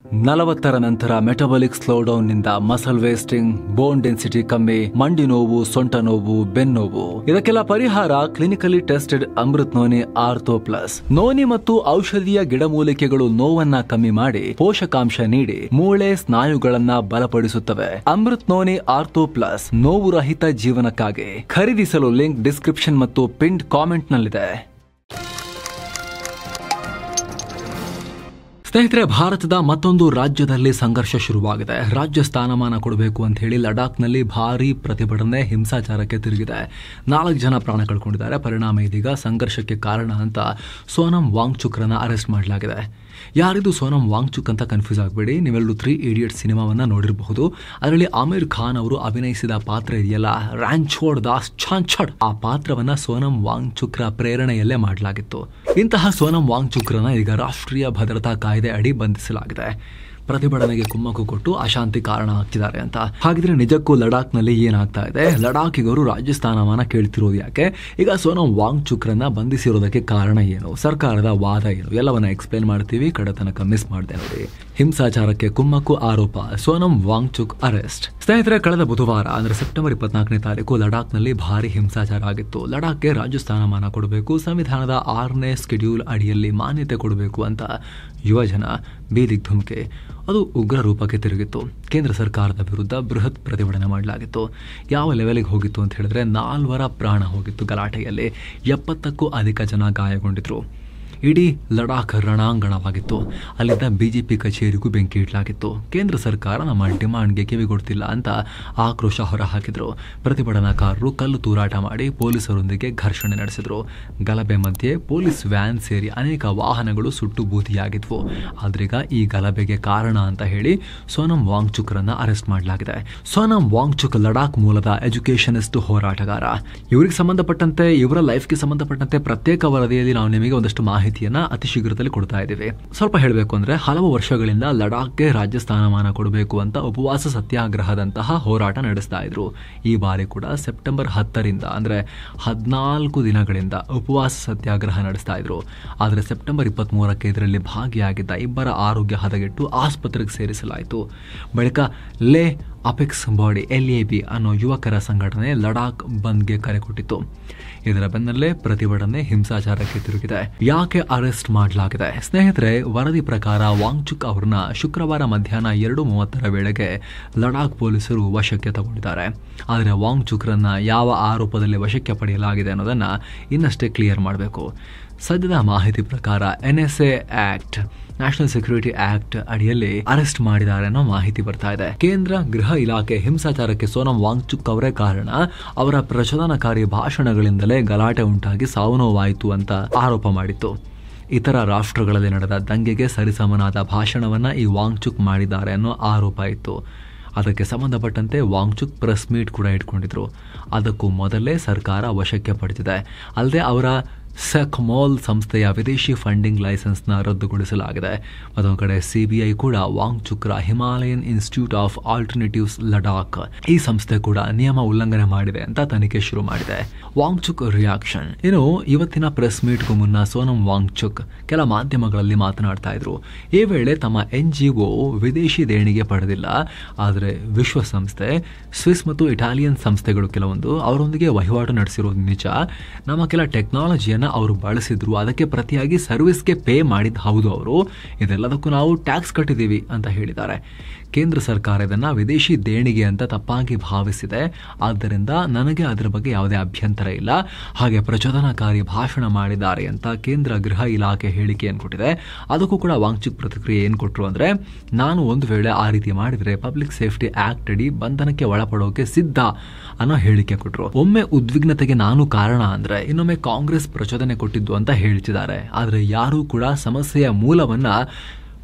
40ರ ನಂತರ metabolic slowdown ನಿಂದ muscle wasting, bone density ಕಮ್ಮಿ, ಮಂಡಿ ನೋವು, ಸೊಂಟ ನೋವು, ಬೆನ್ನೋವು ಇದಕ್ಕೆಲ್ಲ ಪರಿಹಾರ clinically tested Amrit noni ortho plus. Noni ಮತ್ತು ಔಷಧೀಯ ಗಿಡಮೂಲಿಕೆಗಳು ನೋವನ್ನ ಕಮ್ಮಿ ಮಾಡಿ ಪೋಷಕಾಂಶ ನೀಡಿ ಮೂಳೆ ಸ್ನಾಯುಗಳನ್ನ ಬಲಪಡಿಸುತ್ತವೆ. ಅಮೃತ್ ನೋನಿ ಆರ್ಥೋ ಪ್ಲಸ್ ನೋವು ರಹಿತ ಜೀವನಕ್ಕಾಗಿ ಖರೀದಿಸಲು ಲಿಂಕ್ ಡಿಸ್ಕ್ರಿಪ್ಷನ್ ಮತ್ತು ಪಿನ್ಡ್ ಕಾಮೆಂಟ್ ನಲ್ಲಿದೆ. ಸ್ನೇಹಿತರೆ, ಭಾರತದ ಮತ್ತೊಂದು ರಾಜ್ಯದಲ್ಲಿ ಸಂಘರ್ಷ ಶುರುವಾಗಿದೆ. ರಾಜ್ಯ ಸ್ಥಾನಮಾನ ಕೊಡಬೇಕು ಅಂತ ಹೇಳಿ ಲಡಾಖ್ನಲ್ಲಿ ಭಾರೀ ಪ್ರತಿಭಟನೆ ಹಿಂಸಾಚಾರಕ್ಕೆ ತಿರುಗಿದೆ. 4 ಜನ ಪ್ರಾಣ ಕಳ್ಕೊಂಡಿದ್ದಾರೆ. ಪರಿಣಾಮ ಇದೀಗ ಸಂಘರ್ಷಕ್ಕೆ ಕಾರಣ ಅಂತ ಸೋನಂ ವಾಂಗ್ಚುಕ್ರನ್ನ ಅರೆಸ್ಟ್ ಮಾಡಲಾಗಿದೆ. ಯಾರಿದು ಸೋನಂ ವಾಂಗ್ಚುಕ್ ಅಂತ ಕನ್ಫ್ಯೂಸ್ ಆಗಬೇಡಿ. ನೀವೆಲ್ಲರೂ 3 ಇಡಿಯಟ್ಸ್ ಸಿನಿಮಾವನ್ನ ನೋಡಿರಬಹುದು. ಅದರಲ್ಲಿ ಆಮಿರ್ ಖಾನ್ ಅವರು ಅಭಿನಯಿಸಿದ ಪಾತ್ರ ಇದೆಯಲ್ಲ, ರ್ಯಾಂಚೋಡ್ ದಾಸ್ ಚಾಂಚಡ್, ಆ ಪಾತ್ರವನ್ನ ಸೋನಂ ವಾಂಗ್ಚುಕ್ರ ಪ್ರೇರಣೆಯಲ್ಲೇ ಮಾಡಲಾಗಿತ್ತು. ಇಂತಹ ಸೋನಂ ವಾಂಗ್ಚುಕ್ರನ್ನ ಈಗ ರಾಷ್ಟ್ರೀಯ ಭದ್ರತಾ ಕಾಯ್ದೆ ಅಡಿ ಬಂಧಿಸಲಾಗಿದೆ. ಪ್ರತಿಭಟನೆಗೆ ಕುಮ್ಮಕ್ಕು ಕೊಟ್ಟು ಅಶಾಂತಿ ಕಾರಣ ಆಗ್ತಿದ್ದಾರೆ ಅಂತ. ಹಾಗಿದ್ರೆ ನಿಜಕ್ಕೂ ಲಡಾಖ್ನಲ್ಲಿ ಏನಾಗ್ತಾ ಇದೆ? ಲಡಾಖಿಗರು ರಾಜ್ಯ ಸ್ಥಾನಮಾನ ಕೇಳ್ತಿರೋದು ಯಾಕೆ? ಈಗ ಸೋನಂ ವಾಂಗ್ಚುಕ್ರನ್ನ ಬಂಧಿಸಿರೋದಕ್ಕೆ ಕಾರಣ ಏನು? ಸರ್ಕಾರದ ವಾದ ಏನು? ಎಲ್ಲವನ್ನ ಎಕ್ಸ್ಪ್ಲೇನ್ ಮಾಡ್ತೀವಿ. ಕಡೆ ತನಕ ಮಿಸ್ ಮಾಡಿದೆ ನೋಡಿ. ಹಿಂಸಾಚಾರಕ್ಕೆ ಕುಮ್ಮಕ್ಕು ಆರೋಪ, ಸೋನಂ ವಾಂಗ್ಚುಕ್ ಅರೆಸ್ಟ್. ಸ್ನೇಹಿತರೆ, ಕಳೆದ ಬುಧವಾರ ಅಂದ್ರೆ ಸೆಪ್ಟೆಂಬರ್ 24ನೇ ತಾರೀಕು ಲಡಾಖ್ನಲ್ಲಿ ಭಾರಿ ಹಿಂಸಾಚಾರ ಆಗಿತ್ತು. ಲಡಾಖ್ಗೆ ರಾಜ್ಯ ಸ್ಥಾನಮಾನ ಕೊಡಬೇಕು, ಸಂವಿಧಾನದ 6ನೇ ಸ್ಕೆಡ್ಯೂಲ್ ಅಡಿಯಲ್ಲಿ ಮಾನ್ಯತೆ ಕೊಡಬೇಕು ಅಂತ ಯುವಜನ ಬೀದಿಗೆ ಧುಮುಕೆ ಅದು ಉಗ್ರ ರೂಪಕ್ಕೆ ತಿರುಗಿತ್ತು. ಕೇಂದ್ರ ಸರ್ಕಾರದ ವಿರುದ್ಧ ಬೃಹತ್ ಪ್ರತಿಭಟನೆ ಮಾಡಲಾಗಿತ್ತು. ಯಾವ ಲೆವೆಲ್ಗೆ ಹೋಗಿತ್ತು ಅಂತ ಹೇಳಿದ್ರೆ 4 ಪ್ರಾಣ ಹೋಗಿತ್ತು ಗಲಾಟೆಯಲ್ಲಿ. 70ಕ್ಕೂ ಅಧಿಕ ಜನ ಗಾಯಗೊಂಡಿದ್ರು. ಇಡೀ ಲಡಾಖ್ ರಣಾಂಗಣವಾಗಿತ್ತು. ಅಲ್ಲಿದ್ದ ಬಿಜೆಪಿ ಕಚೇರಿಗೂ ಬೆಂಕಿ ಇಡಲಾಗಿತ್ತು. ಕೇಂದ್ರ ಸರ್ಕಾರ ನಮ್ಮ ಡಿಮಾಂಡ್ಗೆ ಕಿವಿಗೊಡ್ತಿಲ್ಲ ಅಂತ ಆಕ್ರೋಶ ಹೊರಹಾಕಿದ್ರು. ಪ್ರತಿಭಟನಾಕಾರರು ಕಲ್ಲು ತೂರಾಟ ಮಾಡಿ ಪೊಲೀಸರೊಂದಿಗೆ ಘರ್ಷಣೆ ನಡೆಸಿದ್ರು. ಗಲಭೆ ಮಧ್ಯೆ ಪೊಲೀಸ್ ವ್ಯಾನ್ ಸೇರಿ ಅನೇಕ ವಾಹನಗಳು ಸುಟ್ಟು ಬೂದಿಯಾಗಿದ್ವು. ಆದ್ರೀಗ ಈ ಗಲಭೆಗೆ ಕಾರಣ ಅಂತ ಹೇಳಿ ಸೋನಂ ವಾಂಗ್ಚುಕ್ರನ್ನ ಅರೆಸ್ಟ್ ಮಾಡಲಾಗಿದೆ. ಸೋನಂ ವಾಂಗ್ಚುಕ್ ಲಡಾಖ್ ಮೂಲದ ಎಜುಕೇಷನಿಸ್ಟ್ ಹೋರಾಟಗಾರ. ಇವರಿಗೆ ಸಂಬಂಧಪಟ್ಟಂತೆ, ಇವರ ಲೈಫ್ಗೆ ಸಂಬಂಧಪಟ್ಟಂತೆ ಪ್ರತ್ಯೇಕ ವರದಿಯಲ್ಲಿ ನಾವು ನಿಮಗೆ ಒಂದಷ್ಟು ಮಾಹಿತಿಯನ್ನ ಅತಿ ಶೀಘ್ರದಲ್ಲಿ ಕೊಡ್ತಾ ಇದ್ದೀವಿ. ಸ್ವಲ್ಪ ಹೇಳಬೇಕು ಅಂದ್ರೆ ಹಲವು ವರ್ಷಗಳಿಂದ ಲಡಾಖ್ಗೆ ರಾಜ್ಯ ಸ್ಥಾನಮಾನ ಕೊಡಬೇಕು ಅಂತ ಉಪವಾಸ ಸತ್ಯಾಗ್ರಹದಂತಹ ಹೋರಾಟ ನಡೆಸ್ತಾ ಇದ್ರು. ಈ ಬಾರಿ ಕೂಡ ಸೆಪ್ಟೆಂಬರ್ 10ರಿಂದ ಅಂದ್ರೆ 14 ದಿನಗಳಿಂದ ಉಪವಾಸ ಸತ್ಯಾಗ್ರಹ ನಡೆಸ್ತಾ ಇದ್ರು. ಆದರೆ ಸೆಪ್ಟೆಂಬರ್ 23ಕ್ಕೆ ಇದರಲ್ಲಿ ಭಾಗಿಯಾಗಿದ್ದ 2 ಆರೋಗ್ಯ ಹದಗೆಟ್ಟು ಆಸ್ಪತ್ರೆಗೆ ಸೇರಿಸಲಾಯಿತು. ಬಳಿಕ ಲೇ ಅಪೆಕ್ಸ್ ಬಾಡಿ LAB ಅನ್ನೋ ಯುವಕರ ಸಂಘಟನೆ ಲಡಾಖ್ ಬಂದ್ಗೆ ಕರೆ ಕೊಟ್ಟಿತ್ತು. ಇದರ ಬೆನ್ನಲ್ಲೇ ಪ್ರತಿಭಟನೆ ಹಿಂಸಾಚಾರಕ್ಕೆ ತಿರುಗಿದೆ. ಯಾಕೆ ಅರೆಸ್ಟ್ ಮಾಡಲಾಗಿದೆ? ಸ್ನೇಹಿತರೆ, ವರದಿ ಪ್ರಕಾರ ವಾಂಗ್ಚುಕ್ ಅವರನ್ನ ಶುಕ್ರವಾರ ಮಧ್ಯಾಹ್ನ 2:30 ವೇಳೆಗೆ ಲಡಾಖ್ ಪೊಲೀಸರು ವಶಕ್ಕೆ ತಗೊಂಡಿದ್ದಾರೆ. ಆದರೆ ವಾಂಗ್ಚುಕ್ರನ್ನ ಯಾವ ಆರೋಪದಲ್ಲಿ ವಶಕ್ಕೆ ಪಡೆಯಲಾಗಿದೆ ಅನ್ನೋದನ್ನ ಇನ್ನಷ್ಟೇ ಕ್ಲಿಯರ್ ಮಾಡಬೇಕು. ಸದ್ಯದ ಮಾಹಿತಿ ಪ್ರಕಾರ NSA act, national security act ಅಡಿಯಲ್ಲಿ ಅರೆಸ್ಟ್ ಮಾಡಿದ್ದಾರೆ ಅನ್ನೋ ಮಾಹಿತಿ ಬರ್ತಾ ಇದೆ. ಕೇಂದ್ರ ಗೃಹ ಇಲಾಖೆ ಹಿಂಸಾಚಾರಕ್ಕೆ ಸೋನಂ ವಾಂಗ್ಚುಕ್ ಅವರೇ ಕಾರಣ, ಅವರ ಪ್ರಚೋದನಕಾರಿ ಭಾಷಣಗಳಿಂದಲೇ ಗಲಾಟೆ ಉಂಟಾಗಿ ಸಾವು ನೋವಾಯಿತು ಅಂತ ಆರೋಪ ಮಾಡಿತ್ತು. ಇತರ ರಾಷ್ಟ್ರಗಳಲ್ಲಿ ನಡೆದ ದಂಗೆಗೆ ಸರಿಸಮನಾದ ಭಾಷಣವನ್ನ ಈ ವಾಂಗ್ಚುಕ್ ಮಾಡಿದ್ದಾರೆ ಅನ್ನೋ ಆರೋಪ ಇತ್ತು. ಅದಕ್ಕೆ ಸಂಬಂಧಪಟ್ಟಂತೆ ವಾಂಗ್ಚುಕ್ ಪ್ರೆಸ್ ಮೀಟ್ ಕೂಡ ಇಟ್ಕೊಂಡಿದ್ರು. ಅದಕ್ಕೂ ಮೊದಲೇ ಸರ್ಕಾರ ವಶಕ್ಕೆ ಪಡೆದಿದೆ. ಅಲ್ಲದೆ ಅವರ ಸೆಕ್ಮೋಲ್ ಸಂಸ್ಥೆಯ ವಿದೇಶಿ ಫಂಡಿಂಗ್ ಲೈಸೆನ್ಸ್ನ ರದ್ದುಗೊಳಿಸಲಾಗಿದೆ. ಮತ್ತೊಂದು ಕಡೆ CBI ಕೂಡ ವಾಂಗ್ಚುಕ್ರ Himalayan Institute of Alternatives Ladakh, ಈ ಸಂಸ್ಥೆ ಕೂಡ ನಿಯಮ ಉಲ್ಲಂಘನೆ ಮಾಡಿದೆ ಅಂತ ತನಿಖೆ ಶುರು ಮಾಡಿದೆ. ವಾಂಗ್ಚುಕ್ ರಿಯಾಕ್ಷನ್. ಇನ್ನು ಇವತ್ತಿನ ಪ್ರೆಸ್ ಮೀಟ್ಗೂ ಮುನ್ನ ಸೋನಂ ವಾಂಗ್ಚುಕ್ ಕೆಲ ಮಾಧ್ಯಮಗಳಲ್ಲಿ ಮಾತನಾಡ್ತಾ ಇದ್ರು. ಈ ವೇಳೆ ತಮ್ಮ NGO ವಿದೇಶಿ ದೇಣಿಗೆ ಪಡೆದಿಲ್ಲ, ಆದರೆ ವಿಶ್ವಸಂಸ್ಥೆ, ಸ್ವಿಸ್ ಮತ್ತು ಇಟಾಲಿಯನ್ ಸಂಸ್ಥೆಗಳು ಕೆಲವೊಂದು ಅವರೊಂದಿಗೆ ವಹಿವಾಟು ನಡೆಸಿರೋದು ನಿಜ. ನಮ್ಮ ಕೆಲ ಟೆಕ್ನಾಲಜಿಯನ್ನು ಅವರು ಬಳಸಿದ್ರು, ಅದಕ್ಕೆ ಪ್ರತಿಯಾಗಿ ಸರ್ವಿಸ್ಗೆ ಪೇ ಮಾಡಿದ ಹೌದು ಅವರು. ಇದೆಲ್ಲದಕ್ಕೂ ನಾವು ಟ್ಯಾಕ್ಸ್ ಕಟ್ಟಿದ್ದೀವಿ ಅಂತ ಹೇಳಿದ್ದಾರೆ. ಕೇಂದ್ರ ಸರ್ಕಾರ ಇದನ್ನ ವಿದೇಶಿ ದೇಣಿಗೆ ಅಂತ ತಪ್ಪಾಗಿ ಭಾವಿಸಿದೆ. ಆದ್ದರಿಂದ ನನಗೆ ಅದರ ಬಗ್ಗೆ ಯಾವುದೇ ಅಭ್ಯಂತರ ಇಲ್ಲ. ಹಾಗೆ ಪ್ರಚೋದನಕಾರಿ ಭಾಷಣ ಮಾಡಿದ್ದಾರೆ ಅಂತ ಕೇಂದ್ರ ಗೃಹ ಇಲಾಖೆ ಹೇಳಿಕೆಯನ್ನು ಕೊಟ್ಟಿದೆ. ಅದಕ್ಕೂ ಕೂಡ ವಾಂಗ್ಚುಕ್ ಪ್ರತಿಕ್ರಿಯೆ ಏನು ಕೊಟ್ಟರು ಅಂದ್ರೆ, ನಾನು ಒಂದು ವೇಳೆ ಆ ರೀತಿ ಮಾಡಿದ್ರೆ ಪಬ್ಲಿಕ್ ಸೇಫ್ಟಿ ಆಕ್ಟ್ ಅಡಿ ಬಂಧನಕ್ಕೆ ಒಳಪಡೋಕೆ ಸಿದ್ಧ ಅನ್ನೋ ಹೇಳಿಕೆ ಕೊಟ್ಟರು. ಒಮ್ಮೆ ಉದ್ವಿಗ್ನತೆಗೆ ನಾನು ಕಾರಣ ಅಂದ್ರೆ ಇನ್ನೊಮ್ಮೆ ಕಾಂಗ್ರೆಸ್ ಪ್ರಚೋದನೆ ಕೊಟ್ಟಿದ್ದು ಅಂತ ಹೇಳ್ತಿದ್ದಾರೆ. ಆದ್ರೆ ಯಾರೂ ಕೂಡ ಸಮಸ್ಯೆಯ ಮೂಲವನ್ನ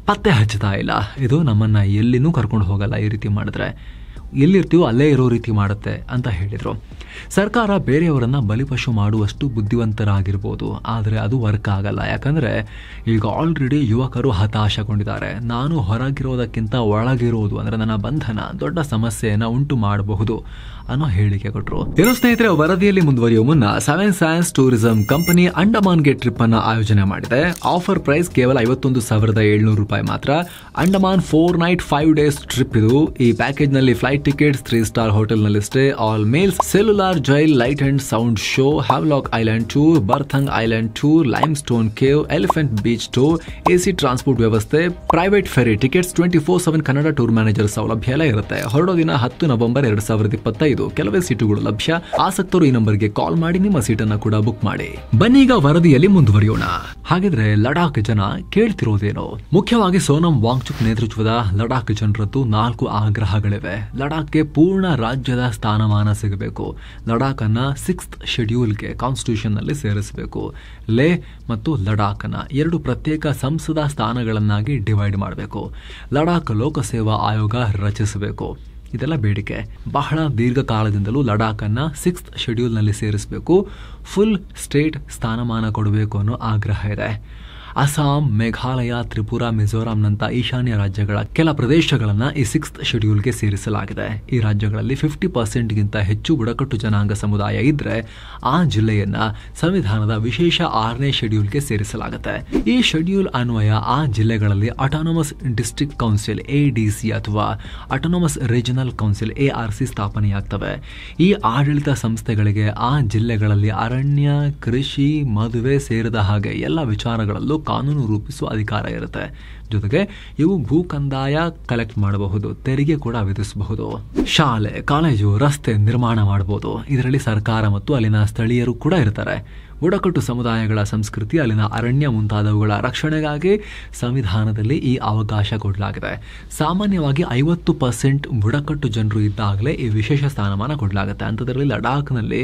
ಪತ್ತೆ ಹಚ್ಚುತ್ತಾ ಇಲ್ಲ. ಇದು ನಮ್ಮನ್ನ ಎಲ್ಲಿನೂ ಕರ್ಕೊಂಡು ಹೋಗಲ್ಲ ಈ ರೀತಿ ಮಾಡಿದ್ರೆ. ಎಲ್ಲಿರ್ತೀವೋ ಅಲ್ಲೇ ಇರೋ ರೀತಿ ಮಾಡುತ್ತೆ ಅಂತ ಹೇಳಿದರು. ಸರ್ಕಾರ ಬೇರೆಯವರನ್ನ ಬಲಿಪಶು ಮಾಡುವಷ್ಟು ಬುದ್ಧಿವಂತರಾಗಿರ್ಬೋದು, ಆದರೆ ಅದು ವರ್ಕ್ ಆಗಲ್ಲ. ಯಾಕಂದರೆ ಈಗ ಆಲ್ರೆಡಿ ಯುವಕರು ಹತಾಶಗೊಂಡಿದ್ದಾರೆ. ನಾನು ಹೊರಗಿರೋದಕ್ಕಿಂತ ಒಳಗಿರೋದು ಅಂದರೆ ನನ್ನ ಬಂಧನ ದೊಡ್ಡ ಸಮಸ್ಯೆಯನ್ನು ಉಂಟು ಮಾಡಬಹುದು ಅನ್ನೋ ಹೇಳಿಕೆ ಕೊಟ್ಟರು. ಏನೋ ಸ್ನೇಹಿತರೆ, ವರದಿಯಲ್ಲಿ ಮುಂದುವರಿಯುವ ಮುನ್ನ 7 ಸೈನ್ಸ್ ಟೂರಿಸಂ ಕಂಪನಿ ಅಂಡಮಾನ್ಗೆ ಟ್ರಿಪ್ ಅನ್ನು ಆಯೋಜನೆ ಮಾಡಿದೆ. ಆಫರ್ ಪ್ರೈಸ್ ಕೇವಲ 51,700 ರೂಪಾಯಿ ಮಾತ್ರ. ಅಂಡಮಾನ್ 4 ನೈಟ್ 5 ಡೇಸ್ ಟ್ರಿಪ್ ಇದು. ಈ ಪ್ಯಾಕೇಜ್ ನಲ್ಲಿ ಫ್ಲೈಟ್ ಟಿಕೆಟ್ಸ್, 3 ಸ್ಟಾರ್ ಹೋಟೆಲ್ ನಲ್ಲಿ stay, all meals, cellular jail, light and sound show, Havelock island tour, Baratang island tour, limestone cave, elephant beach tour, AC transport ವ್ಯವಸ್ಥೆ, private ferry tickets, 24/7 Kannada tour manager ಸೌಲಭ್ಯ ಎಲ್ಲ ಇರುತ್ತೆ. ಹೊರಡೋ ದಿನ 10 November 2025. ಕೆಲವೇ ಸೀಟುಗಳು ಲಭ್ಯ. ಆಸಕ್ತರು ಈ ನಂಬರ್ಗೆ ಕಾಲ್ ಮಾಡಿ ನಿಮ್ಮ ಸೀಟನ್ನು ಕೂಡ ಬುಕ್ ಮಾಡಿ. ಬನ್ನಿ ಈಗ ವರದಿಯಲ್ಲಿ ಮುಂದುವರಿಯೋಣ. ಹಾಗಿದ್ರೆ ಲಡಾಖ್ ಜನ ಕೇಳ್ತಿರೋದೇನೋ? ಮುಖ್ಯವಾಗಿ ಸೋನಂ ವಾಂಗ್ಚುಕ್ ನೇತೃತ್ವದ ಲಡಾಖ್ ಜನರದ್ದು 4 ಆಗ್ರಹಗಳಿವೆ. ಲಡಾಖ್ಗೆ ಪೂರ್ಣ ರಾಜ್ಯದ ಸ್ಥಾನಮಾನ ಸಿಗಬೇಕು. ಲಡಾಖ್ ಅನ್ನ 6th ಶೆಡ್ಯೂಲ್ಗೆ ಕಾನ್ಸ್ಟಿಟ್ಯೂಷನ್ ನಲ್ಲಿ ಸೇರಿಸಬೇಕು. ಲೇ ಮತ್ತು ಲಡಾಖ್ ಅನ್ನ 2 ಪ್ರತ್ಯೇಕ ಸಂಸದ ಸ್ಥಾನಗಳನ್ನಾಗಿ ಡಿವೈಡ್ ಮಾಡಬೇಕು. ಲಡಾಖ್ ಲೋಕಸೇವಾ ಆಯೋಗ ರಚಿಸಬೇಕು. ಇದೆಲ್ಲ ಬೇಡಿಕೆ. ಬಹಳ ದೀರ್ಘಕಾಲದಿಂದಲೂ ಲಡಾಖ್ ಅನ್ನ 6th ಶೆಡ್ಯೂಲ್ನಲ್ಲಿ ಸೇರಿಸಬೇಕು. ಫುಲ್ ಸ್ಟೇಟ್ ಸ್ಥಾನಮಾನ ಕೊಡಬೇಕು ಅನ್ನೋ ಆಗ್ರಹ ಇದೆ. ಅಸ್ಸಾಂ, ಮೇಘಾಲಯ, ತ್ರಿಪುರಾ, ಮಿಜೋರಾಂನಂತ ಈಶಾನ್ಯ ರಾಜ್ಯಗಳ ಕೆಲ ಪ್ರದೇಶಗಳನ್ನು ಈ 6th ಶೆಡ್ಯೂಲ್ಗೆ ಸೇರಿಸಲಾಗಿದೆ. ಈ ರಾಜ್ಯಗಳಲ್ಲಿ 50%ಗಿಂತ ಹೆಚ್ಚು ಬುಡಕಟ್ಟು ಜನಾಂಗ ಸಮುದಾಯ ಇದ್ರೆ ಆ ಜಿಲ್ಲೆಯನ್ನ ಸಂವಿಧಾನದ ವಿಶೇಷ 6ನೇ ಶೆಡ್ಯೂಲ್ಗೆ ಸೇರಿಸಲಾಗುತ್ತೆ. ಈ ಶೆಡ್ಯೂಲ್ ಅನ್ವಯ ಆ ಜಿಲ್ಲೆಗಳಲ್ಲಿ ಅಟಾನಮಸ್ ಡಿಸ್ಟ್ರಿಕ್ಟ್ ಕೌನ್ಸಿಲ್ ADC ಅಥವಾ ಅಟಾನಮಸ್ ರೀಜನಲ್ ಕೌನ್ಸಿಲ್ ARC ಸ್ಥಾಪನೆಯಾಗ್ತವೆ. ಈ ಆಡಳಿತ ಸಂಸ್ಥೆಗಳಿಗೆ ಆ ಜಿಲ್ಲೆಗಳಲ್ಲಿ ಅರಣ್ಯ, ಕೃಷಿ, ಮದುವೆ ಸೇರಿದ ಹಾಗೆ ಎಲ್ಲ ವಿಚಾರಗಳಲ್ಲೂ ಕಾನೂನು ರೂಪಿಸುವ ಅಧಿಕಾರ ಇರುತ್ತೆ. ಜೊತೆಗೆ ಇವು ಭೂ ಕಂದಾಯ ಕಲೆಕ್ಟ್ ಮಾಡಬಹುದು, ತೆರಿಗೆ ಕೂಡ ವಿಧಿಸಬಹುದು. ಶಾಲೆ, ಕಾಲೇಜು, ರಸ್ತೆ ನಿರ್ಮಾಣ ಮಾಡಬಹುದು. ಇದರಲ್ಲಿ ಸರ್ಕಾರ ಮತ್ತು ಅಲ್ಲಿನ ಸ್ಥಳೀಯರು ಕೂಡ ಇರ್ತಾರೆ. ಬುಡಕಟ್ಟು ಸಮುದಾಯಗಳ ಸಂಸ್ಕೃತಿ, ಅಲ್ಲಿನ ಅರಣ್ಯ ಮುಂತಾದವುಗಳ ರಕ್ಷಣೆಗಾಗಿ ಸಂವಿಧಾನದಲ್ಲಿ ಈ ಅವಕಾಶ ಕೊಡಲಾಗಿದೆ. ಸಾಮಾನ್ಯವಾಗಿ 50% ಬುಡಕಟ್ಟು ಜನರು ಇದ್ದಾಗಲೇ ಈ ವಿಶೇಷ ಸ್ಥಾನಮಾನ ಕೊಡಲಾಗುತ್ತೆ. ಅಂಥದ್ರಲ್ಲಿ ಲಡಾಖ್ನಲ್ಲಿ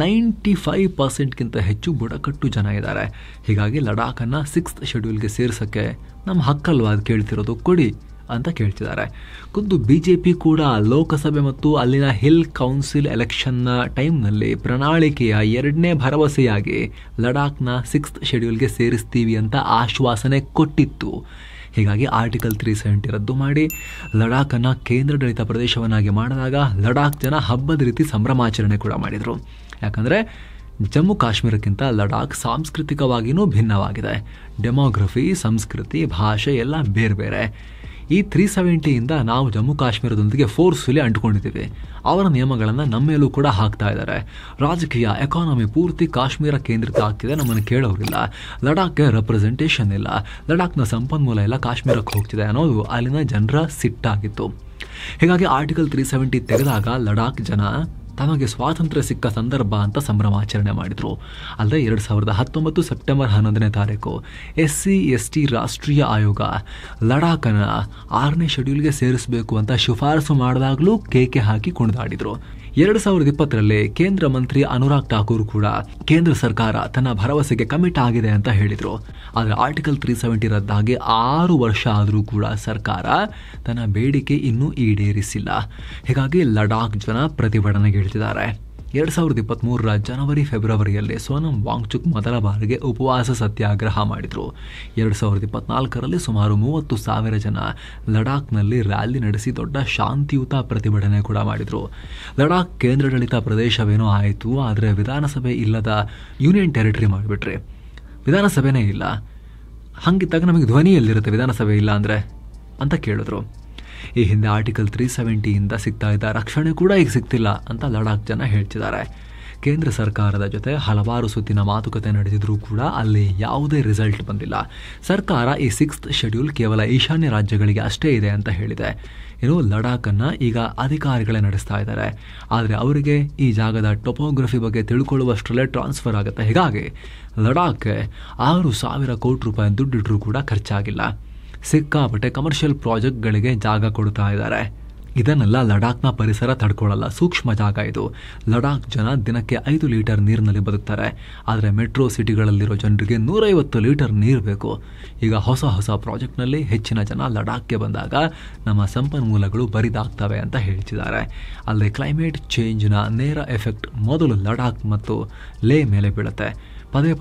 95%ಗಿಂತ ಹೆಚ್ಚು ಬುಡಕಟ್ಟು ಜನ ಇದ್ದಾರೆ. ಹೀಗಾಗಿ ಲಡಾಖನ್ನು 6th ಶೆಡ್ಯೂಲ್ಗೆ ಸೇರಿಸೋಕ್ಕೆ ನಮ್ಮ ಹಕ್ಕಲ್ವಾ ಅದು ಕೇಳ್ತಿರೋದು, ಕೊಡಿ ಅಂತ ಕೇಳ್ತಿದ್ದಾರೆ. ಖುದ್ದು BJP ಕೂಡ ಲೋಕಸಭೆ ಮತ್ತು ಅಲ್ಲಿನ ಹಿಲ್ ಕೌನ್ಸಿಲ್ ಎಲೆಕ್ಷನ್ನ ಟೈಮ್ನಲ್ಲಿ ಪ್ರಣಾಳಿಕೆಯ 2ನೇ ಭರವಸೆಯಾಗಿ ಲಡಾಖ್ನ 6th ಶೆಡ್ಯೂಲ್ಗೆ ಸೇರಿಸ್ತೀವಿ ಅಂತ ಆಶ್ವಾಸನೆ ಕೊಟ್ಟಿತ್ತು. ಹೀಗಾಗಿ ಆರ್ಟಿಕಲ್ 370 ರದ್ದು ಮಾಡಿ ಲಡಾಖನ್ನು ಕೇಂದ್ರಾಡಳಿತ ಪ್ರದೇಶವನ್ನಾಗಿ ಮಾಡಿದಾಗ ಲಡಾಖ್ ಜನ ಹಬ್ಬದ ರೀತಿ ಸಂಭ್ರಮಾಚರಣೆ ಕೂಡ ಮಾಡಿದರು. ಯಾಕಂದರೆ ಜಮ್ಮು ಕಾಶ್ಮೀರಕ್ಕಿಂತ ಲಡಾಖ್ ಸಾಂಸ್ಕೃತಿಕವಾಗಿಯೂ ಭಿನ್ನವಾಗಿದೆ. ಡೆಮೋಗ್ರಫಿ, ಸಂಸ್ಕೃತಿ, ಭಾಷೆ ಎಲ್ಲ ಬೇರೆ ಬೇರೆ. ಈ 370ಯಿಂದ ನಾವು ಜಮ್ಮು ಕಾಶ್ಮೀರದೊಂದಿಗೆ ಫೋರ್ಸ್ಫುಲಿ ಅಂಟ್ಕೊಂಡಿದ್ದೀವಿ. ಅವರ ನಿಯಮಗಳನ್ನು ನಮ್ಮ ಮೇಲೂ ಕೂಡ ಹಾಕ್ತಾ ಇದ್ದಾರೆ. ರಾಜಕೀಯ, ಎಕಾನಮಿ ಪೂರ್ತಿ ಕಾಶ್ಮೀರ ಕೇಂದ್ರಿತ ಆಗ್ತಿದೆ. ನಮ್ಮನ್ನು ಕೇಳೋರಿಲ್ಲ. ಲಡಾಖ್ಗೆ ರೆಪ್ರೆಸೆಂಟೇಷನ್ ಇಲ್ಲ. ಲಡಾಖ್ನ ಸಂಪನ್ಮೂಲ ಎಲ್ಲ ಕಾಶ್ಮೀರಕ್ಕೆ ಹೋಗ್ತಿದೆ ಅನ್ನೋದು ಅಲ್ಲಿನ ಜನರ ಸಿಟ್ಟಾಗಿತ್ತು. ಹೀಗಾಗಿ ಆರ್ಟಿಕಲ್ 370 ತೆಗೆದಾಗ ಲಡಾಖ್ ಜನ ತಮಗೆ ಸ್ವಾತಂತ್ರ್ಯ ಸಿಕ್ಕ ಸಂದರ್ಭ ಅಂತ ಸಂಭ್ರಮಾಚರಣೆ ಮಾಡಿದರು. ಅಲ್ಲದೆ 2019 ಸೆಪ್ಟೆಂಬರ್ 11ನೇ ತಾರೀಕು SC/ST ರಾಷ್ಟ್ರೀಯ ಆಯೋಗ ಲಡಾಖನ್ನು 6ನೇ ಶೆಡ್ಯೂಲ್ಗೆ ಸೇರಿಸಬೇಕು ಅಂತ ಶಿಫಾರಸು ಮಾಡಿದಾಗಲೂ ಕೇಕೆ ಹಾಕಿ ಕುಣಿದಾಡಿದರು. 2020ರಲ್ಲಿ ಕೇಂದ್ರ ಮಂತ್ರಿ ಅನುರಾಗ್ ಠಾಕೂರ್ ಕೂಡ ಕೇಂದ್ರ ಸರ್ಕಾರ ತನ್ನ ಭರವಸೆಗೆ ಕಮಿಟ್ ಆಗಿದೆ ಅಂತ ಹೇಳಿದರು. ಆದರೆ ಆರ್ಟಿಕಲ್ 370 ರದ್ದಾಗಿ 6 ವರ್ಷ ಆದರೂ ಕೂಡ ಸರ್ಕಾರ ತನ್ನ ಬೇಡಿಕೆ ಇನ್ನೂ ಈಡೇರಿಸಿಲ್ಲ. ಹೀಗಾಗಿ ಲಡಾಖ್ ಜನ ಪ್ರತಿಭಟನೆಗಿಳಿದಿದ್ದಾರೆ. 2023ರ ಜನವರಿ ಫೆಬ್ರವರಿಯಲ್ಲಿ ಸೋನಂ ವಾಂಗ್ಚುಕ್ ಮೊದಲ ಬಾರಿಗೆ ಉಪವಾಸ ಸತ್ಯಾಗ್ರಹ ಮಾಡಿದರು. 2024ರಲ್ಲಿ ಸುಮಾರು 30,000 ಜನ ಲಡಾಖ್ನಲ್ಲಿ ರ್ಯಾಲಿ ನಡೆಸಿ ದೊಡ್ಡ ಶಾಂತಿಯುತ ಪ್ರತಿಭಟನೆ ಕೂಡ ಮಾಡಿದರು. ಲಡಾಖ್ ಕೇಂದ್ರಾಡಳಿತ ಪ್ರದೇಶವೇನೋ ಆಯಿತು, ಆದರೆ ವಿಧಾನಸಭೆ ಇಲ್ಲದ ಯೂನಿಯನ್ ಟೆರಿಟರಿ ಮಾಡಿಬಿಟ್ರಿ. ವಿಧಾನಸಭೆನೇ ಇಲ್ಲ, ಹಂಗಿದ್ದಾಗ ನಮಗೆ ಧ್ವನಿ ಎಲ್ಲಿರುತ್ತೆ ವಿಧಾನಸಭೆ ಇಲ್ಲ ಅಂದರೆ ಅಂತ ಕೇಳಿದ್ರು. ಈ ಹಿಂದೆ ಆರ್ಟಿಕಲ್ 370ಯಿಂದ ಸಿಗ್ತಾ ಇದ್ದ ರಕ್ಷಣೆ ಕೂಡ ಈಗ ಸಿಗ್ತಿಲ್ಲ ಅಂತ ಲಡಾಖ್ ಜನ ಹೇಳ್ತಿದ್ದಾರೆ. ಕೇಂದ್ರ ಸರ್ಕಾರದ ಜೊತೆ ಹಲವಾರು ಸುತ್ತಿನ ಮಾತುಕತೆ ನಡೆದಿದ್ರೂ ಕೂಡ ಅಲ್ಲಿ ಯಾವುದೇ ರಿಸಲ್ಟ್ ಬಂದಿಲ್ಲ. ಸರ್ಕಾರ ಈ 6th ಶೆಡ್ಯೂಲ್ ಕೇವಲ ಈಶಾನ್ಯ ರಾಜ್ಯಗಳಿಗೆ ಅಷ್ಟೇ ಇದೆ ಅಂತ ಹೇಳಿದೆ. ಇನ್ನು ಲಡಾಖನ್ನು ಈಗ ಅಧಿಕಾರಿಗಳೇ ನಡೆಸ್ತಾ ಇದ್ದಾರೆ. ಆದರೆ ಅವರಿಗೆ ಈ ಜಾಗದ ಟೊಪೋಗ್ರಫಿ ಬಗ್ಗೆ ತಿಳ್ಕೊಳ್ಳುವಷ್ಟರಲ್ಲೇ ಟ್ರಾನ್ಸ್ಫರ್ ಆಗುತ್ತೆ. ಹೀಗಾಗಿ ಲಡಾಖ್ಗೆ 6,000 ಕೋಟಿ ರೂಪಾಯಿ ದುಡ್ಡಿಟ್ರೂ ಕೂಡ ಖರ್ಚಾಗಿಲ್ಲ. ಸಿಕ್ಕಾಪಟ್ಟೆ ಕಮರ್ಷಿಯಲ್ ಪ್ರಾಜೆಕ್ಟ್ಗಳಿಗೆ ಜಾಗ ಕೊಡ್ತಾ ಇದ್ದಾರೆ. ಇದನ್ನೆಲ್ಲ ಲಡಾಖ್ನ ಪರಿಸರ ತಡ್ಕೊಳ್ಳಲ್ಲ. ಸೂಕ್ಷ್ಮ ಜಾಗ ಇದು. ಲಡಾಖ್ ಜನ ದಿನಕ್ಕೆ 5 ಲೀಟರ್ ನೀರಿನಲ್ಲಿ ಬದುಕ್ತಾರೆ. ಆದರೆ ಮೆಟ್ರೋ ಸಿಟಿಗಳಲ್ಲಿರೋ ಜನರಿಗೆ 150 ಲೀಟರ್ ನೀರು ಬೇಕು. ಈಗ ಹೊಸ ಪ್ರಾಜೆಕ್ಟ್ನಲ್ಲಿ ಹೆಚ್ಚಿನ ಜನ ಲಡಾಖ್ಗೆ ಬಂದಾಗ ನಮ್ಮ ಸಂಪನ್ಮೂಲಗಳು ಬರಿದಾಗ್ತವೆ ಅಂತ ಹೇಳ್ತಿದ್ದಾರೆ. ಅಲ್ಲಿ ಕ್ಲೈಮೇಟ್ ಚೇಂಜ್ನ ನೇರ ಎಫೆಕ್ಟ್ ಮೊದಲು ಲಡಾಖ್ ಮತ್ತು ಲೇ ಮೇಲೆ ಬೀಳುತ್ತೆ.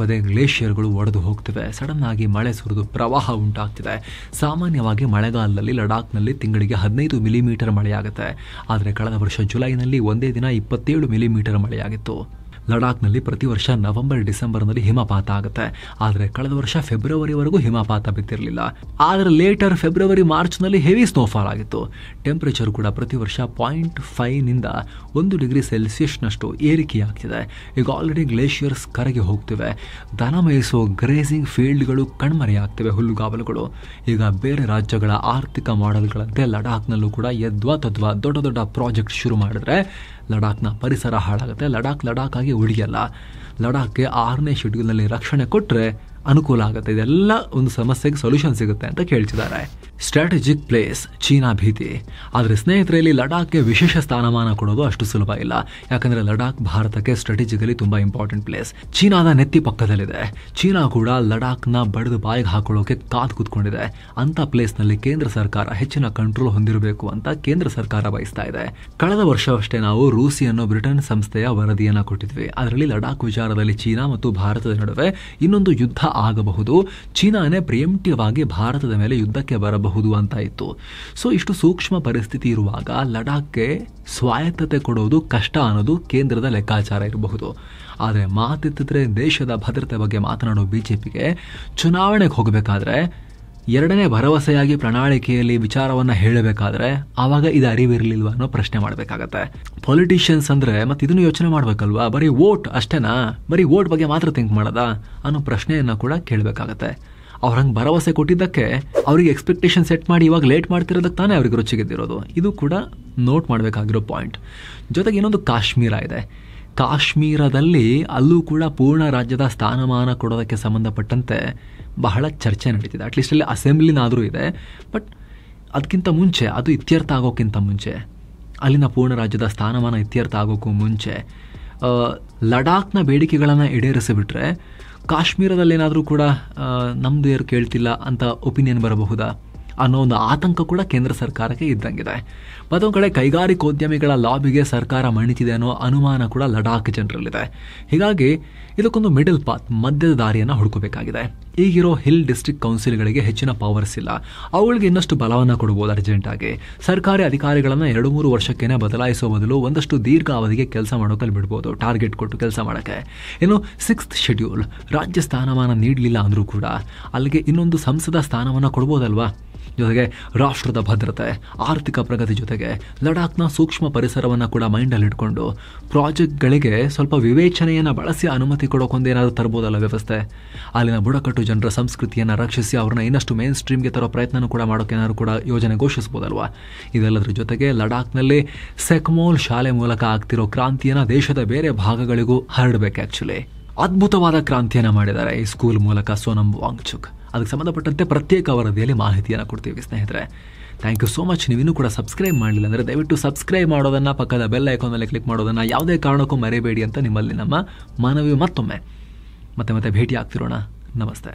ಪದೇ ಗ್ಲೇಷಿಯರ್ಗಳು ಒಡೆದು ಹೋಗ್ತಿವೆ. ಸಡನ್ ಆಗಿ ಮಳೆ ಸುರಿದು ಪ್ರವಾಹ ಉಂಟಾಗ್ತಿದೆ. ಸಾಮಾನ್ಯವಾಗಿ ಮಳೆಗಾಲದಲ್ಲಿ ಲಡಾಖ್ನಲ್ಲಿ ತಿಂಗಳಿಗೆ 15 ಮಿಲಿಮೀಟರ್ ಮಳೆಯಾಗುತ್ತೆ. ಆದರೆ ಕಳೆದ ವರ್ಷ ಜುಲೈನಲ್ಲಿ ಒಂದೇ ದಿನ 27 ಮಿಲಿಮೀಟರ್ ಮಳೆಯಾಗಿತ್ತು. ಲಡಾಖ್ನಲ್ಲಿ ಪ್ರತಿ ವರ್ಷ ನವೆಂಬರ್ ಡಿಸೆಂಬರ್ನಲ್ಲಿ ಹಿಮಪಾತ ಆಗುತ್ತೆ. ಆದರೆ ಕಳೆದ ವರ್ಷ ಫೆಬ್ರವರಿವರೆಗೂ ಹಿಮಪಾತ ಬಿದ್ದಿರಲಿಲ್ಲ. ಆದರೆ ಲೇಟರ್ ಫೆಬ್ರವರಿ ಮಾರ್ಚ್ನಲ್ಲಿ ಹೆವಿ ಸ್ನೋಫಾಲ್ ಆಗಿತ್ತು. ಟೆಂಪರೇಚರ್ ಕೂಡ ಪ್ರತಿ ವರ್ಷ 0.5 1 ಡಿಗ್ರಿ ಸೆಲ್ಸಿಯಸ್ನಷ್ಟು ಏರಿಕೆಯಾಗ್ತಿದೆ. ಈಗ ಆಲ್ರೆಡಿ ಗ್ಲೇಷಿಯರ್ಸ್ ಕರಗಿ ಹೋಗ್ತಿವೆ. ದನ ಮೇಯಿಸೋ ಗ್ರೇಸಿಂಗ್ ಫೀಲ್ಡ್ಗಳು ಕಣ್ಮರೆಯಾಗ್ತಿವೆ, ಹುಲ್ಲುಗಾವಲುಗಳು. ಈಗ ಬೇರೆ ರಾಜ್ಯಗಳ ಆರ್ಥಿಕ ಮಾಡೆಲ್ಗಳಂತೆ ಲಡಾಖ್ನಲ್ಲೂ ಕೂಡ ಯದ್ವಾ ದೊಡ್ಡ ಪ್ರಾಜೆಕ್ಟ್ ಶುರು ಮಾಡಿದ್ರೆ ಲಡಾಖ್ನ ಪರಿಸರ ಹಾಳಾಗುತ್ತೆ. ಲಡಾಖ್ ಆಗಿ ಉಳಿಯಲ್ಲ. ಲಡಾಖ್ಗೆ 6ನೇ ಶೆಡ್ಯೂಲ್ನಲ್ಲಿ ರಕ್ಷಣೆ ಕೊಟ್ಟರೆ ಅನುಕೂಲ ಆಗುತ್ತೆ. ಇದೆಲ್ಲ ಒಂದು ಸಮಸ್ಯೆಗೆ ಸೊಲ್ಯೂಷನ್ ಸಿಗುತ್ತೆ ಅಂತ ಕೇಳ್ತಿದ್ದಾರೆ. ಸ್ಟ್ರಾಟಜಿಕ್ ಪ್ಲೇಸ್ ಚೀನಾ ಭೀತಿ. ಆದರೆ ಸ್ನೇಹಿತರಲ್ಲಿ ಲಡಾಖ್ಗೆ ವಿಶೇಷ ಸ್ಥಾನಮಾನ ಕೊಡೋದು ಅಷ್ಟು ಸುಲಭ ಇಲ್ಲ. ಯಾಕಂದರೆ ಲಡಾಖ್ ಭಾರತಕ್ಕೆ ಸ್ಟ್ರಾಟಜಿಕಲಿ ತುಂಬ ಇಂಪಾರ್ಟೆಂಟ್ ಪ್ಲೇಸ್. ಚೀನಾದ ನೆತ್ತಿ ಪಕ್ಕದಲ್ಲಿದೆ. ಚೀನಾ ಕೂಡ ಲಡಾಖ್ನ ಬಡಿದು ಬಾಯಿಗೆ ಹಾಕೊಳ್ಳೋಕೆ ಕಾದು ಕೂತ್ಕೊಂಡಿದೆ. ಅಂಥ ಪ್ಲೇಸ್ನಲ್ಲಿ ಕೇಂದ್ರ ಸರ್ಕಾರ ಹೆಚ್ಚಿನ ಕಂಟ್ರೋಲ್ ಹೊಂದಿರಬೇಕು ಅಂತ ಕೇಂದ್ರ ಸರ್ಕಾರ ಬಯಸ್ತಾ ಇದೆ. ಕಳೆದ ವರ್ಷವಷ್ಟೇ ನಾವು ರೂಸಿ ಅನ್ನೋ ಬ್ರಿಟನ್ ಸಂಸ್ಥೆಯ ವರದಿಯನ್ನು ಕೊಟ್ಟಿದ್ವಿ. ಅದರಲ್ಲಿ ಲಡಾಖ್ ವಿಚಾರದಲ್ಲಿ ಚೀನಾ ಮತ್ತು ಭಾರತದ ನಡುವೆ ಇನ್ನೊಂದು ಯುದ್ಧ ಆಗಬಹುದು, ಚೀನಾನೇ ಪ್ರಿಯಂಟಿವ್ ಆಗಿ ಭಾರತದ ಮೇಲೆ ಯುದ್ಧಕ್ಕೆ ಬರಬಹುದು ಅಂತ ಇತ್ತು. ಸೊ ಇಷ್ಟು ಸೂಕ್ಷ್ಮ ಪರಿಸ್ಥಿತಿ ಇರುವಾಗ ಲಡಾಖ್ಗೆ ಸ್ವಾಯತ್ತತೆ ಕೊಡೋದು ಕಷ್ಟ ಅನ್ನೋದು ಕೇಂದ್ರದ ಲೆಕ್ಕಾಚಾರ ಇರಬಹುದು. ಆದರೆ ಮಾತೆತ್ತಿದ್ರೆ ದೇಶದ ಭದ್ರತೆ ಬಗ್ಗೆ ಮಾತನಾಡೋ ಬಿಜೆಪಿಗೆ ಚುನಾವಣೆಗೆ ಹೋಗಬೇಕಾದ್ರೆ 2ನೇ ಭರವಸೆಯಾಗಿ ಪ್ರಣಾಳಿಕೆಯಲ್ಲಿ ವಿಚಾರವನ್ನು ಹೇಳಬೇಕಾದ್ರೆ ಆವಾಗ ಇದು ಅರಿವಿರಲಿಲ್ವ ಅನ್ನೋ ಪ್ರಶ್ನೆ ಮಾಡಬೇಕಾಗತ್ತೆ. ಪೊಲಿಟಿಷಿಯನ್ಸ್ ಅಂದರೆ ಮತ್ತೆ ಇದನ್ನು ಯೋಚನೆ ಮಾಡಬೇಕಲ್ವಾ? ಬರೀ ವೋಟ್ ಅಷ್ಟೇನಾ? ಬರೀ ವೋಟ್ ಬಗ್ಗೆ ಮಾತ್ರ ಥಿಂಕ್ ಮಾಡೋದಾ ಅನ್ನೋ ಪ್ರಶ್ನೆಯನ್ನು ಕೂಡ ಕೇಳಬೇಕಾಗತ್ತೆ. ಅವ್ರು ಹಂಗೆ ಭರವಸೆ ಕೊಟ್ಟಿದ್ದಕ್ಕೆ ಅವರಿಗೆ ಎಕ್ಸ್ಪೆಕ್ಟೇಷನ್ ಸೆಟ್ ಮಾಡಿ ಇವಾಗ ಲೇಟ್ ಮಾಡ್ತಿರೋದಕ್ಕೆ ತಾನೇ ಅವ್ರಿಗೆ ರುಚಿಗೆದ್ದಿರೋದು. ಇದು ಕೂಡ ನೋಟ್ ಮಾಡಬೇಕಾಗಿರೋ ಪಾಯಿಂಟ್. ಜೊತೆಗೆ ಇನ್ನೊಂದು ಕಾಶ್ಮೀರ ಇದೆ. ಕಾಶ್ಮೀರದಲ್ಲಿ ಅಲ್ಲೂ ಕೂಡ ಪೂರ್ಣ ರಾಜ್ಯದ ಸ್ಥಾನಮಾನ ಕೊಡೋದಕ್ಕೆ ಸಂಬಂಧಪಟ್ಟಂತೆ ಬಹಳ ಚರ್ಚೆ ನಡೀತಿದೆ. ಅಟ್ಲೀಸ್ಟ್ ಅಲ್ಲಿ ಅಸೆಂಬ್ಲಿನಾದರೂ ಇದೆ. ಬಟ್ ಅದಕ್ಕಿಂತ ಮುಂಚೆ, ಅದು ಇತ್ಯರ್ಥ ಆಗೋಕ್ಕಿಂತ ಮುಂಚೆ, ಅಲ್ಲಿನ ಪೂರ್ಣ ರಾಜ್ಯದ ಸ್ಥಾನಮಾನ ಇತ್ಯರ್ಥ ಆಗೋಕ್ಕೂ ಮುಂಚೆ ಲಡಾಖ್ನ ಬೇಡಿಕೆಗಳನ್ನು ಈಡೇರಿಸಿಬಿಟ್ರೆ ಕಾಶ್ಮೀರದಲ್ಲೇನಾದರೂ ಕೂಡ ನಮ್ಮದು ಯಾರು ಕೇಳ್ತಿಲ್ಲ ಅಂತ ಒಪಿನಿಯನ್ ಬರಬಹುದಾ ಅನ್ನೋ ಒಂದು ಆತಂಕ ಕೂಡ ಕೇಂದ್ರ ಸರ್ಕಾರಕ್ಕೆ ಇದ್ದಂಗಿದೆ. ಮತ್ತೊಂದು ಕಡೆ ಕೈಗಾರಿಕೋದ್ಯಮಿಗಳ ಲಾಬಿಗೆ ಸರ್ಕಾರ ಮಣಿತಿದೆ ಅನ್ನೋ ಅನುಮಾನ ಕೂಡ ಲಡಾಖ್ ಜನರಲ್ಲಿದೆ. ಹೀಗಾಗಿ ಇದಕ್ಕೊಂದು ಮಿಡಲ್ ಪಾತ್, ಮಧ್ಯದ ದಾರಿಯನ್ನು ಹುಡುಕಬೇಕಾಗಿದೆ. ಈಗಿರೋ ಹಿಲ್ ಡಿಸ್ಟ್ರಿಕ್ಟ್ ಕೌನ್ಸಿಲ್ಗಳಿಗೆ ಹೆಚ್ಚಿನ ಪವರ್ಸ್ ಇಲ್ಲ. ಅವುಗಳಿಗೆ ಇನ್ನಷ್ಟು ಬಲವನ್ನು ಕೊಡಬಹುದು ಅರ್ಜೆಂಟಾಗಿ. ಸರ್ಕಾರಿ ಅಧಿಕಾರಿಗಳನ್ನು 2-3 ವರ್ಷಕ್ಕೇನೆ ಬದಲಾಯಿಸೋ ಬದಲು ಒಂದಷ್ಟು ದೀರ್ಘಾವಧಿಗೆ ಕೆಲಸ ಮಾಡೋಕಲ್ಲಿ ಬಿಡ್ಬೋದು, ಟಾರ್ಗೆಟ್ ಕೊಟ್ಟು ಕೆಲಸ ಮಾಡೋಕ್ಕೆ. ಇನ್ನು 6th ಶೆಡ್ಯೂಲ್ ರಾಜ್ಯ ಸ್ಥಾನಮಾನ ನೀಡಲಿಲ್ಲ ಅಂದರೂ ಕೂಡ ಅಲ್ಲಿಗೆ ಇನ್ನೊಂದು ಸಂಸದ ಸ್ಥಾನವನ್ನು ಕೊಡ್ಬೋದಲ್ವಾ? ಜೊತೆಗೆ ರಾಷ್ಟ್ರದ ಭದ್ರತೆ, ಆರ್ಥಿಕ ಪ್ರಗತಿ ಜೊತೆಗೆ ಲಡಾಖ್ನ ಸೂಕ್ಷ್ಮ ಪರಿಸರವನ್ನು ಕೂಡ ಮೈಂಡಲ್ಲಿ ಇಟ್ಕೊಂಡು ಪ್ರಾಜೆಕ್ಟ್ಗಳಿಗೆ ಸ್ವಲ್ಪ ವಿವೇಚನೆಯನ್ನು ಬಳಸಿ ಅನುಮತಿ ಕೊಡೋಕೊಂದೇನಾದರೂ ತರ್ಬೋದಲ್ಲ ವ್ಯವಸ್ಥೆ. ಅಲ್ಲಿನ ಬುಡಕಟ್ಟು ಜನರ ಸಂಸ್ಕೃತಿಯನ್ನು ರಕ್ಷಿಸಿ ಅವ್ರನ್ನ ಇನ್ನಷ್ಟು ಮೇನ್ ಸ್ಟ್ರೀಮ್ಗೆ ತರೋ ಪ್ರಯತ್ನ ಕೂಡ ಮಾಡೋಕ್ಕೇನಾದ್ರು ಕೂಡ ಯೋಜನೆ ಘೋಷಿಸ್ಬೋದಲ್ವಾ? ಇದೆಲ್ಲದರ ಜೊತೆಗೆ ಲಡಾಖ್ನಲ್ಲಿ ಸೆಕ್ಮೋಲ್ ಶಾಲೆ ಮೂಲಕ ಆಗ್ತಿರೋ ಕ್ರಾಂತಿಯನ್ನು ದೇಶದ ಬೇರೆ ಭಾಗಗಳಿಗೂ ಹರಡಬೇಕು. ಆ್ಯಕ್ಚುಲಿ ಅದ್ಭುತವಾದ ಕ್ರಾಂತಿಯನ್ನು ಮಾಡಿದ್ದಾರೆ ಈ ಸ್ಕೂಲ್ ಮೂಲಕ ಸೋನಮ್ ವಾಂಗ್ಚುಕ್. ಅದಕ್ಕೆ ಸಂಬಂಧಪಟ್ಟಂತೆ ಪ್ರತ್ಯೇಕ ವರದಿಯಲ್ಲಿ ಮಾಹಿತಿಯನ್ನು ಕೊಡ್ತೀವಿ ಸ್ನೇಹಿತರೆ. Thank you so much. ನೀವಿನ್ನೂ ಕೂಡ ಸಬ್ಸ್ಕ್ರೈಬ್ ಮಾಡಲಿಲ್ಲ ಅಂದರೆ ದಯವಿಟ್ಟು ಸಬ್ಸ್ಕ್ರೈಬ್ ಮಾಡೋದನ್ನು, ಪಕ್ಕದ ಬೆಲ್ ಐಕಾನ್ ಮೇಲೆ ಕ್ಲಿಕ್ ಮಾಡೋದನ್ನು ಯಾವುದೇ ಕಾರಣಕ್ಕೂ ಮರೆಯಬೇಡಿ ಅಂತ ನಿಮ್ಮಲ್ಲಿ ನಮ್ಮ ಮನವಿ. ಮತ್ತೊಮ್ಮೆ ಮತ್ತೆ ಭೇಟಿ ಆಗ್ತಿರೋಣ. ನಮಸ್ತೆ.